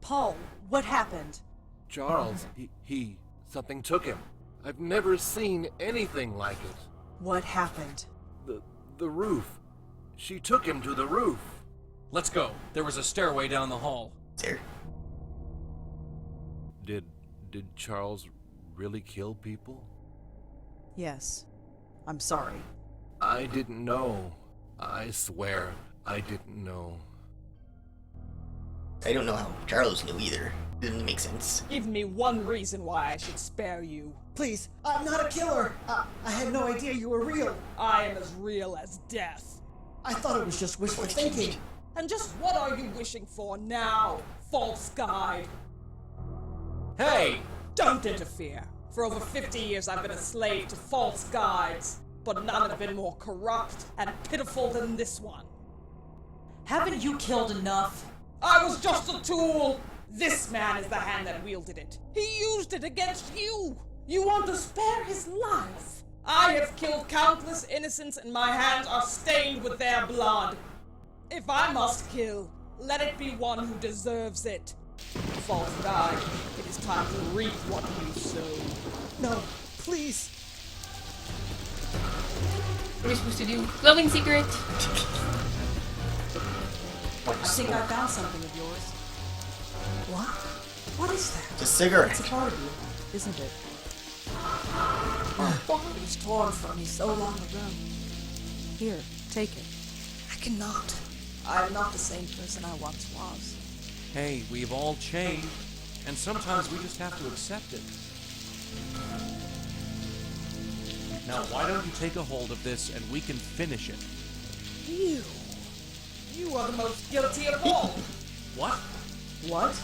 Paul, what happened? Charles, something took him. I've never seen anything like it. What happened? The roof. She took him to the roof. Let's go. There was a stairway down the hall. There. Did Charles really kill people? Yes. I'm sorry. I didn't know. I swear, I didn't know. I don't know how Charles knew either. Didn't make sense. Give me one reason why I should spare you. Please, I'm not a killer. I had no idea you were real. I am as real as death. I thought it was just wishful thinking. And just what are you wishing for now, false guide? Hey! Don't interfere. For over 50 years I've been a slave to false guides, but none have been more corrupt and pitiful than this one. Haven't you killed enough? I was just a tool! This man is the hand that wielded it. He used it against you! You want to spare his life! I have killed countless innocents and my hands are stained with their blood. If I must kill, let it be one who deserves it. False guide, it is time to reap what you sow. No, please. What are we supposed to do? Glowing secret! I think I found something of yours. What? What is that? It's a cigarette. It's a part of you, isn't it? It was torn from me so long ago. Here, take it. I cannot. I am not the same person I once was. Hey, we've all changed, and sometimes we just have to accept it. Now, why don't you take a hold of this and we can finish it? You are the most guilty of all. What? What?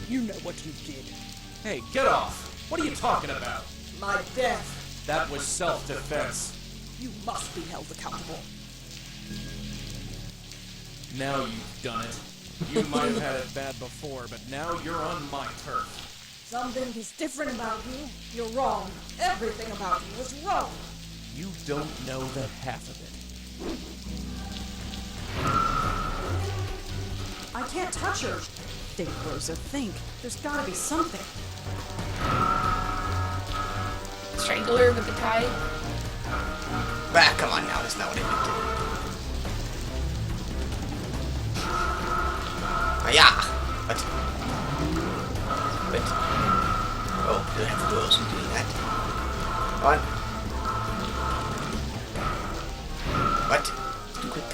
You know what you did. Hey, get off! What are you talking about? My death. That was self-defense. You must be held accountable. Now you've done it. You might have had it bad before, but now you're on my turf. Something is different about you. You're wrong. Everything about you was wrong. You don't know the half of it. I can't touch her. Think, Rosa, think. There's gotta be something. Strangle her with the tie. Ah, come on now. That's not what I meant to do. Ah, what? Oh, do I have to do also doing that? Come on. What? Too quick.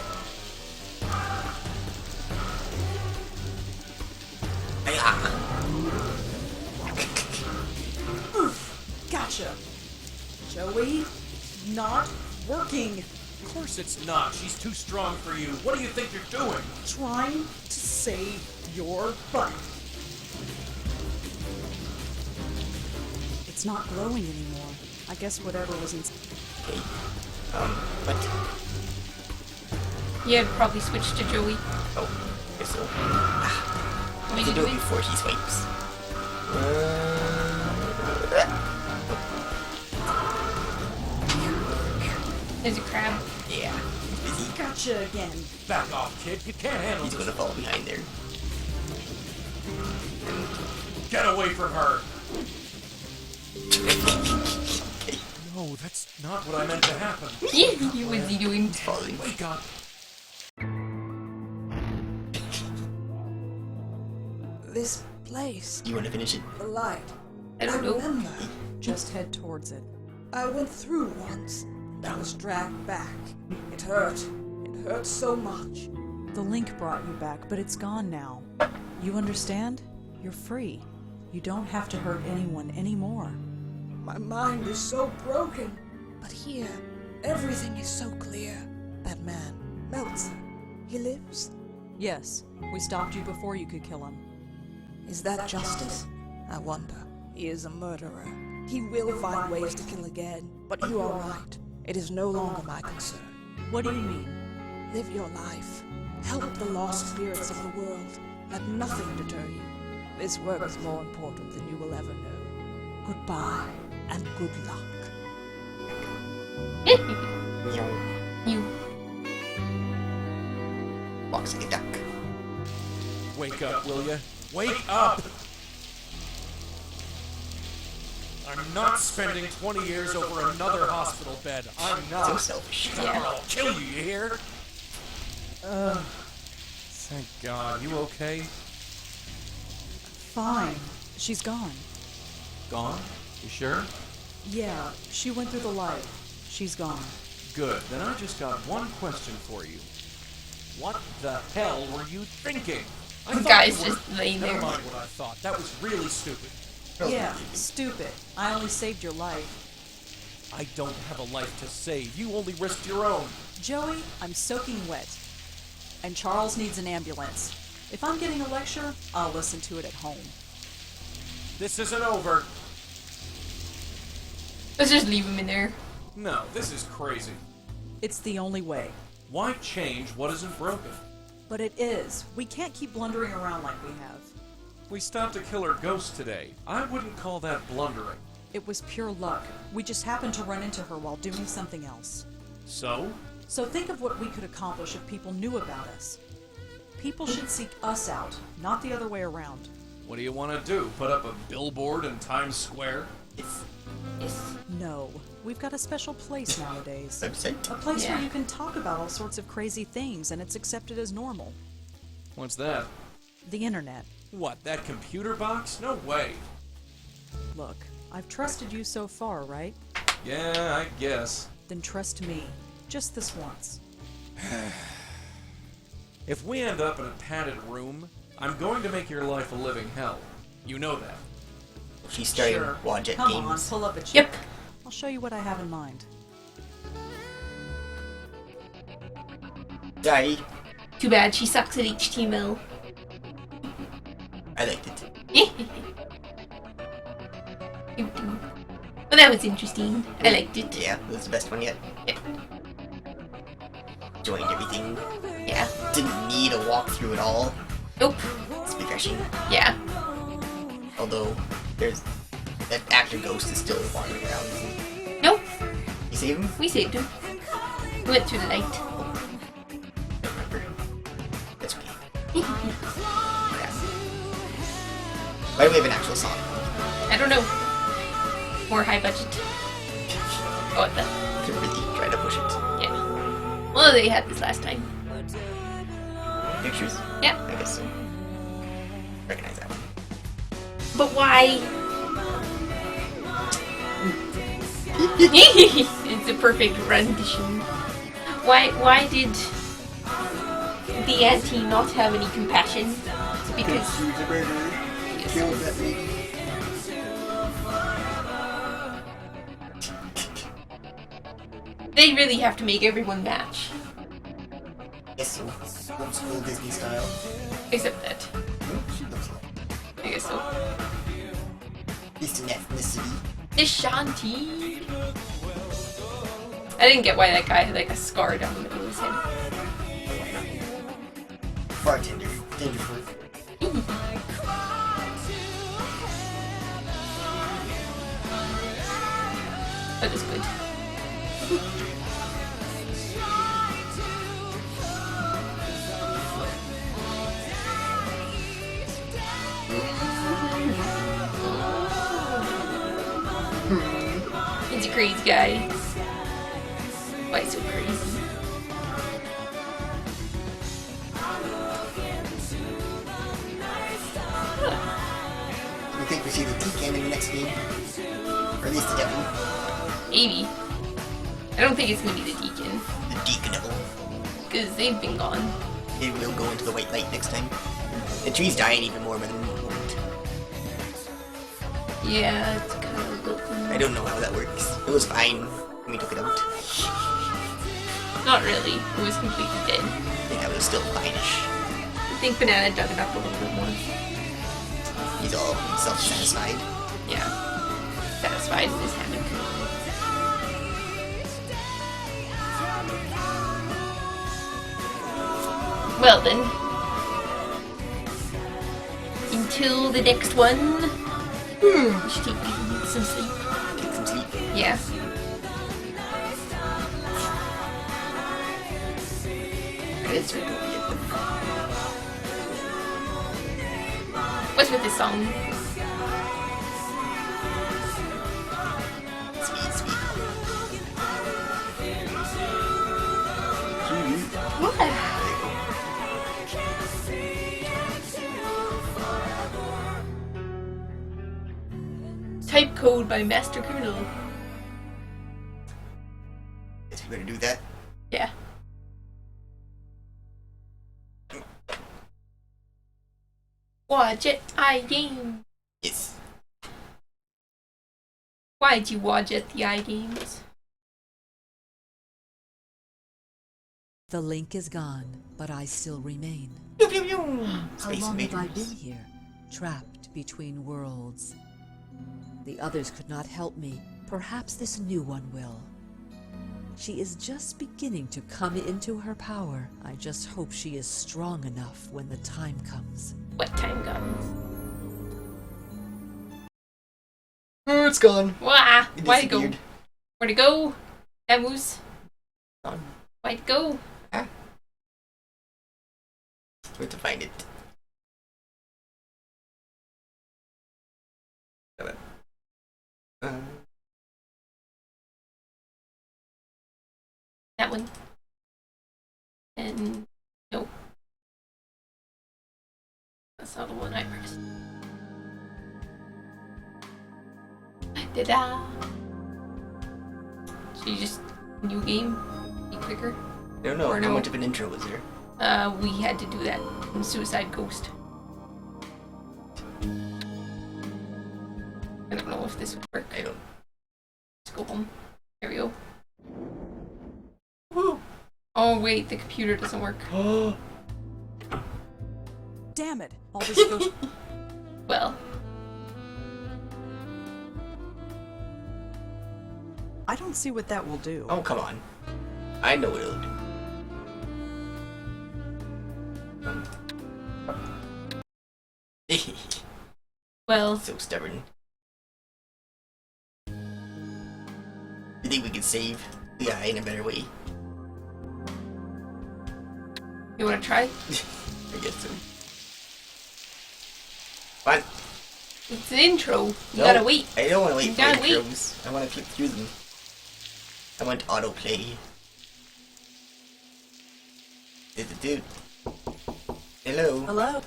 Gotcha. Joey, not working. Of course it's not. She's too strong for you. What do you think you're doing? Trying to save your butt. It's not glowing anymore. I guess whatever was in. Okay. What? Yeah, probably switch to Joey. Oh, guess so. What I are can you do it doing? before he swipes. There's a crab. Yeah. Busy. Gotcha again. Back off, kid. You can't handle He's this. gonna fall behind there. Get away from her. No, that's not what I meant to happen. What's he doing? Falling. Wake up. This place, You wanna finish it? the light. I don't know. remember. Just head towards it. I went through once. I was dragged back. It hurt. It hurt so much. The link brought you back, but it's gone now. You understand? You're free. You don't have to hurt anyone anymore. My mind is so broken. But here, everything is so clear. That man, Meltzer, he lives. Yes, we stopped you before you could kill him. Is that justice? I wonder. He is a murderer. He will find ways to kill again. But you are right. It is no longer my concern. What do you mean? Live your life. Help the lost spirits of the world. Let nothing deter you. This work is more important than you will ever know. Goodbye, and good luck. You. Walks like a duck. Wake up, will ya? Wake up! I'm not spending 20 years over another hospital bed. I'm So not. selfish. Or I'll kill you, you hear? Thank God. You okay? Fine. She's gone. Gone? You sure? Yeah, she went through the light. She's gone. Good. Then I just got one question for you. What the hell were you thinking? I The thought guy's you were... just laying Never there. mind what I thought. That was really stupid. Yeah, stupid. I only saved your life. I don't have a life to save. You only risked your own. Joey, I'm soaking wet. And Charles needs an ambulance. If I'm getting a lecture, I'll listen to it at home. This isn't over. Let's just leave him in there. No, this is crazy. It's the only way. Why change what isn't broken? But it is. We can't keep blundering around like we have. We stopped a killer ghost today. I wouldn't call that blundering. It was pure luck. We just happened to run into her while doing something else. So? So think of what we could accomplish if people knew about us. People should seek us out, not the other way around. What do you want to do? Put up a billboard in Times Square? No. We've got a special place nowadays. Website? A place where you can talk about all sorts of crazy things and it's accepted as normal. What's that? The internet. What, that computer box? No way. Look, I've trusted you so far, right? Yeah, I guess. Then trust me. Just this once. If we end up in a padded room, I'm going to make your life a living hell. You know that. She's starting Sure. Wadjet Come games. on, pull up a chair. Yep. I'll show you what I have in mind. Die. Too bad she sucks at HTML. I liked it. Well, that was interesting. I liked it. Yeah, that was the best one yet. Yeah. Joined everything. Yeah. Didn't need a walkthrough at all. Nope. It's refreshing. Yeah. Although, there's... that actor ghost is still wandering around. Nope. You save him? We saved him. We went through the light. Don't remember. That's okay. Crap. Why do we have an actual song? I don't know. More high budget. Oh, what the? To really try to push it. Yeah. Well, they had this last time. Pictures? Yeah. I guess so. Recognize that one. But why? It's a perfect rendition. Why did the auntie not have any compassion? Because she was a murderer. Killed that lady. they really have to make everyone match. Yes, so old school Disney style. Except that. She looks like I guess so. Eastern ethnicity. The Shanti. I didn't get why that guy had like a scar down the middle of his head. Bartender. Tenderfoot. That is good. He's a crazy guy. Why so crazy? Do you think we see the Deacon in the next game? Or at least the Devil? Maybe. I don't think it's gonna be the Deacon. The Deacon Devil. Because they've been gone. It will go into the white light next time. The tree's dying even more than it won't. Yeah, it's kind of broken. I don't know how that works. It was fine when we took it out. Not really. It was completely dead. Yeah, it was still fine-ish. I think Banana dug it up a little bit more. He's all self-satisfied. Yeah. Satisfied in his hammock. Well then. Until the next one. We should take some sleep. Get some sleep. Yeah. It's Utopia. What's with this song? Sweet, sweet. What? Type code by Master Criminal. Guess we better do that. Yeah. Watch it, iGame. Yes. Why'd you watch at the iGames? The link is gone, but I still remain. Pew, pew, pew. How Space long have I Invaders. been here, trapped between worlds? The others could not help me. Perhaps this new one will. She is just beginning to come into her power. I just hope she is strong enough when the time comes. What time comes? Oh, it's gone. Wah! It Why'd it go? disappeared. Where'd it go? Camus? Gone. Why'd it go? Where to find it? That one. And nope. That's not the one I pressed. Da-da! So you just new game? Be quicker? I don't know. Or How no? much of an intro was there? We had to do that in Suicide Ghost. I don't know if this would work. I don't. Let's go home. There we go. Woo. Oh wait, the computer doesn't work. Damn it! All this goes. Well, I don't see what that will do. Oh, come on. I know what it'll do. well, So stubborn. You think we could save the guy in a better way? you wanna try? I guess so. What? It's an intro. You No, gotta wait. I don't want to wait You for gotta wait. intros. I want to peek through them. I want autoplay. Dude. Hello. Hello?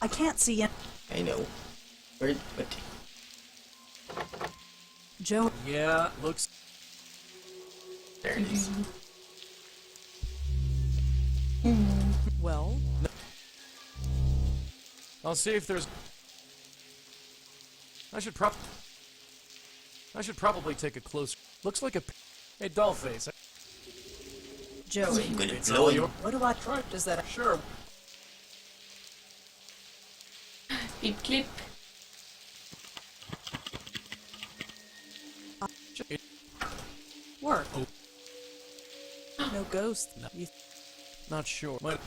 I can't see it. I know. Where? What? Joe. Yeah, looks. There it is. Well, I'll see if there's... I should probably take a closer... Looks like a... Hey, Dollface. Joey, I'm gonna blow you. what do I try? Does that Sure. Beep clip. work? No ghost. No. You Not sure. Might...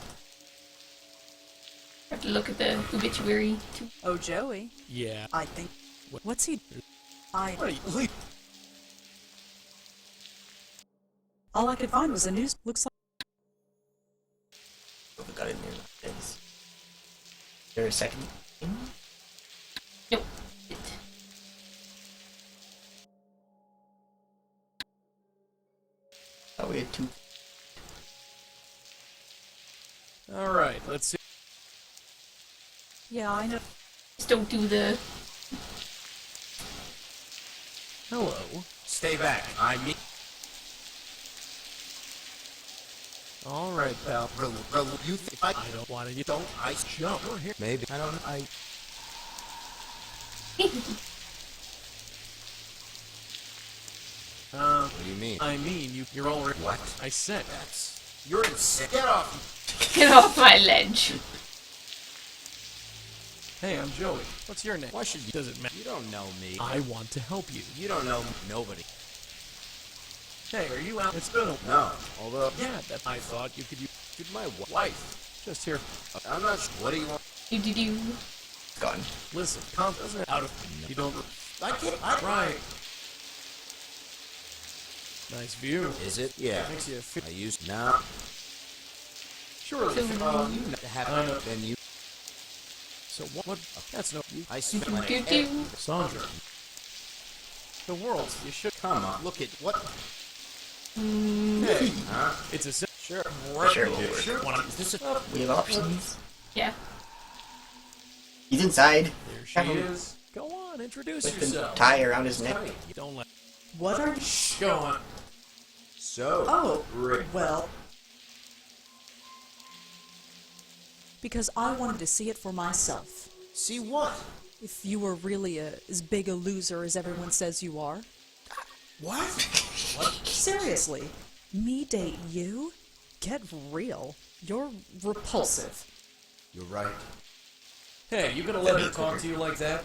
Have to look at the obituary too. Oh, Joey. Yeah. I think. What? What's he? Wait. All I could find was a news. Looks like. What we got in there? Is there a second thing? Nope. Oh, we had two. All right. Let's see. Yeah, I know. Just don't do the. Hello. Stay back. I mean... All right, pal. You think I don't want to. You don't. I Jump. You're here. Maybe. I don't know. What do you mean? I mean, you're already... What? I said. You're insane. Get off. Get off my ledge. Hey, I'm Joey. What's your name? Why should you? Does it matter? You don't know me. I want to help you. You don't know nobody. Hey, are you out? It's been a... No. Although... Yeah, that I thought you could use... Dude, my wife. Just here. I'm not sure. What do you want? Do. Gone. Listen, comp isn't out of... You don't... I can't... Right. Nice view. Is it? Yeah. Makes you feel... I used... Nah. Surely. You know to have then you... So what? That's no... I spent my... Do. Sandra. The world. You should... Come on. Look at what... Hey. Huh? It's a... Sure. Sure, we'll work. Sure. Is this a... We have options. Yeah. He's inside. There she is. Go on, introduce With the yourself. tie around his neck. Don't let... What are? Go on. So... Oh, Rick. well. Because I wanted to see it for myself. See what? If you were really as big a loser as everyone says you are. What? Seriously, me date you? Get real. You're repulsive. You're right. Hey, you gonna let her talk to you like that?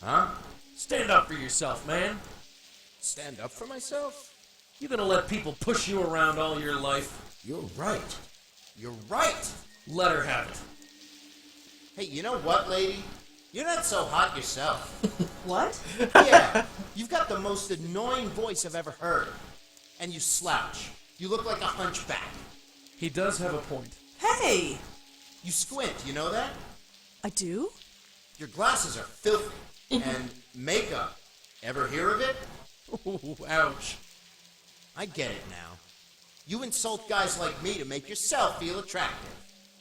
Huh? Stand up for yourself, man. Stand up for myself? You gonna let people push you around all your life? You're right. You're right. Let her have it. Hey, you know what, lady? You're not so hot yourself. What? Yeah, you've got the most annoying voice I've ever heard. And you slouch. You look like a hunchback. He does have a point. Hey! You squint, you know that? I do? Your glasses are filthy. And makeup. Ever hear of it? Ooh, ouch. I get it now. You insult guys like me to make yourself feel attractive.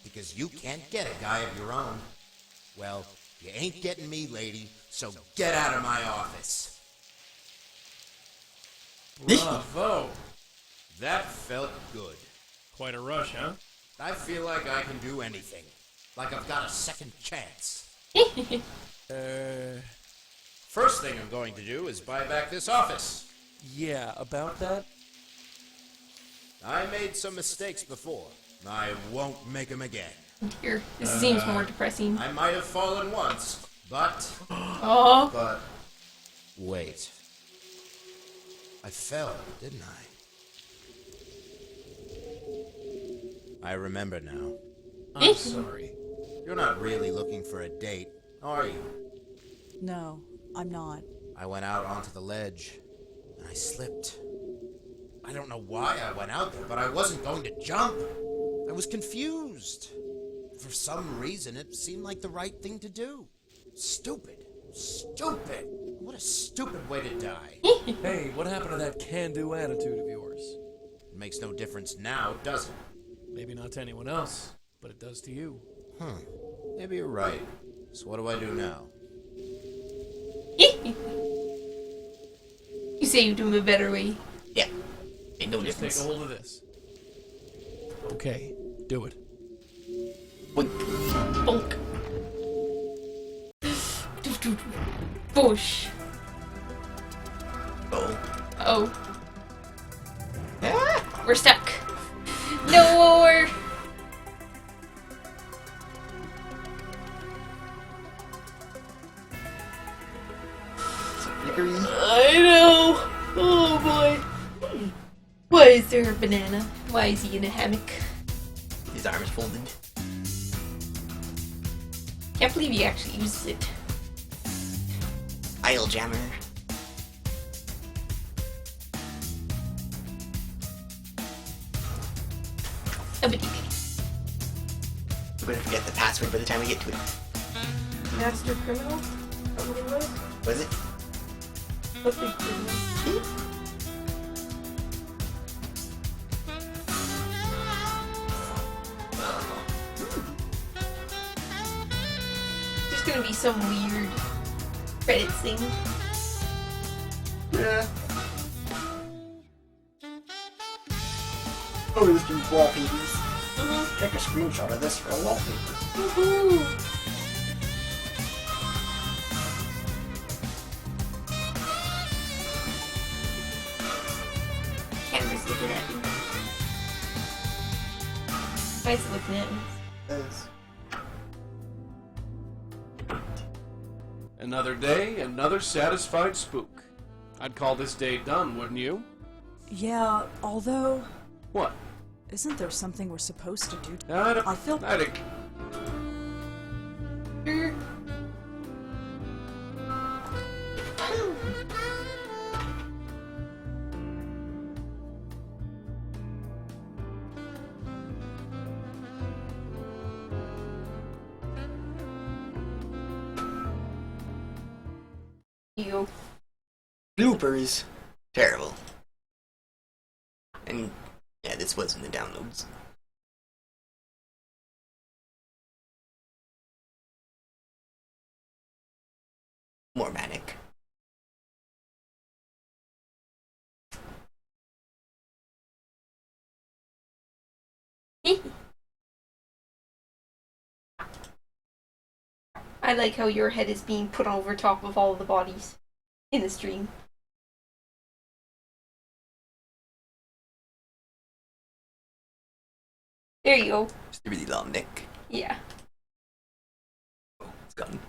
Because you can't get a guy of your own. Well, you ain't getting me, lady, so get out of my office. Bravo. That felt good. Quite a rush, huh? I feel like I can do anything. Like I've got a second chance. First thing I'm going to do is buy back this office. Yeah, about that? I made some mistakes before. I won't make them again. Here, this seems more depressing. I might have fallen once, but... Oh. But... Wait. I fell, didn't I? I remember now. I'm sorry. You're not really looking for a date, are you? No, I'm not. I went out onto the ledge, and I slipped. I don't know why I went out there, but I wasn't going to jump. I was confused. For some reason, it seemed like the right thing to do. Stupid. Stupid. What a stupid way to die. Hey, what happened to that can-do attitude of yours? It makes no difference now, does it? Maybe not to anyone else, but it does to you. Maybe you're right. So what do I do now? You saved him a better way. Yeah. Ain't no Just take difference. a hold of this. Okay, do it. Boink. Bonk. Bush. Oh. Oh. Ah! We're stuck. No, we're... So flickery. I know. Oh boy. Why is there a banana? Why is he in a hammock? His arms folded. Can't believe he actually uses it. Aisle jammer. A bit We're gonna forget the password by the time we get to it. Master criminal? Is that what it was? Was it? A big criminal. There's gonna be some weird credits thing. Yeah. Oh, there's some wallpapers. Take a screenshot of this for a wallpaper. Woohoo! Camera's looking at me. Why is it looking at me? Another day, another satisfied spook. I'd call this day done, wouldn't you? Yeah, although... What? Isn't there something we're supposed to do? I feel... think... You. Bloopers. Terrible. And yeah, this was in the downloads. More manic. I like how your head is being put over top of all the bodies in the stream. There you go. Just a really long neck. Yeah. Oh, it's gone.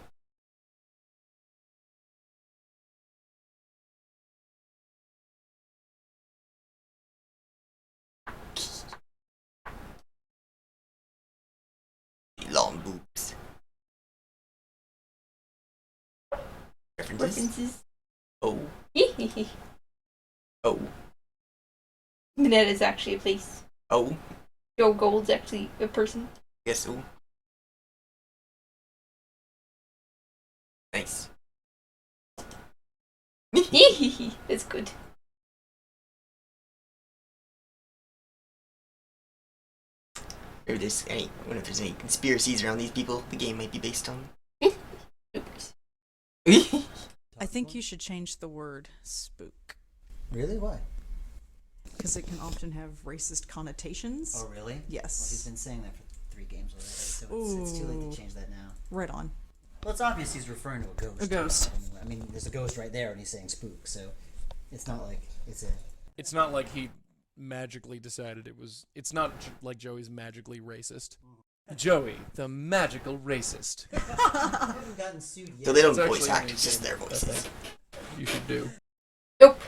Long boobs. References? Oh. Oh. Minette is actually a place. Oh. Joe Gold's actually a person. Guess so. Nice. It's good. Wonder if there's any conspiracies around these people the game might be based on. I think you should change the word spook. Really? Why? Because it can often have racist connotations. Oh, really? Yes. Well, he's been saying that for 3 games already, so it's too late to change that now. Right on. Well, it's obvious he's referring to a ghost. A ghost. I mean, there's a ghost right there, and he's saying spook, so it's not like it's a... It's not like he magically decided it was... It's not like Joey's magically racist. Joey, the magical racist. I haven't gotten sued yet. So they don't It's voice actually act, it's just their voices. You should do. Nope.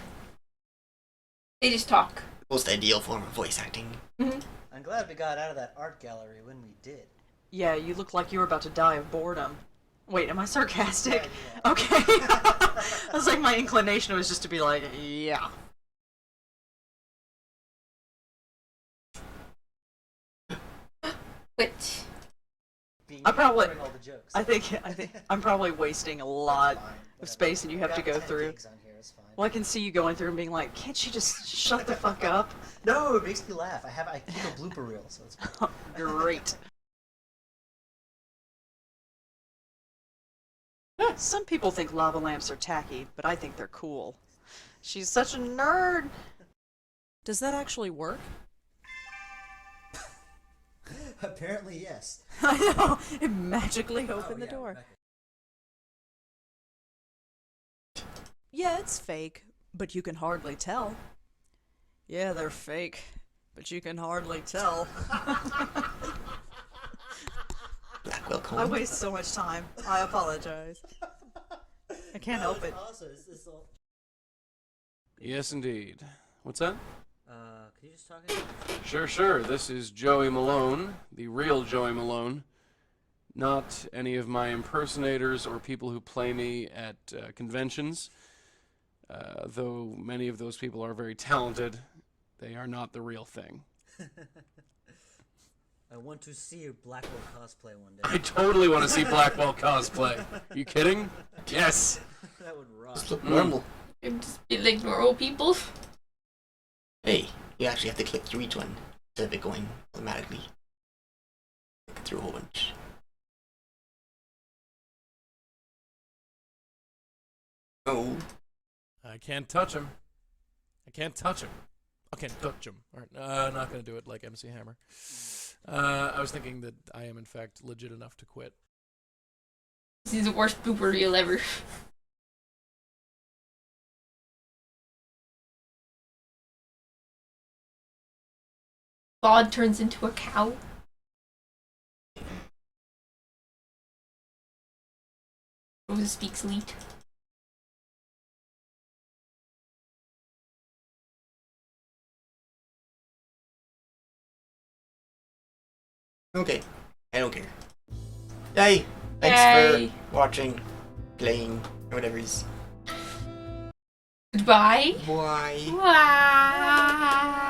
They just talk. Most ideal form of voice acting. I'm glad we got out of that art gallery when we did. Yeah, you look like you were about to die of boredom. Wait, am I sarcastic? Yeah. Okay. I was like, my inclination was just to be like, yeah. But I probably, All the jokes. I think I'm probably wasting a lot of space and you have to go through. Well, I can see you going through and being like, can't you just shut the fuck up? No, it makes me laugh. I keep a blooper reel, so it's Great. Some people think lava lamps are tacky, but I think they're cool. She's such a nerd. Does that actually work? Apparently, yes. I know. It magically opened the door. Yeah, it's fake, but you can hardly tell. Yeah, they're fake, but you can hardly tell. Blackwell I waste so much time. I apologize. I can't help it. Yes, indeed. What's that? Could you just talk again? Sure. This is Joey Malone, the real Joey Malone. Not any of my impersonators or people who play me at conventions. Though many of those people are very talented, they are not the real thing. I want to see your Blackwell cosplay one day. I totally want to see Blackwell cosplay. Are you kidding? Yes. That would rock. Just look normal. It'd just be like normal people. Hey, you actually have to click through each one instead of it going automatically. Click through a whole bunch. Oh. I can't touch him. I can't touch him. Alright, not gonna do it like MC Hammer. I was thinking that I am in fact legit enough to quit. This is the worst blooper reel ever. God turns into a cow. Rosa speaks leet. Okay, I don't care. Yay! Thanks Yay. for watching, playing, or whatever it is. Goodbye. Bye. Bye.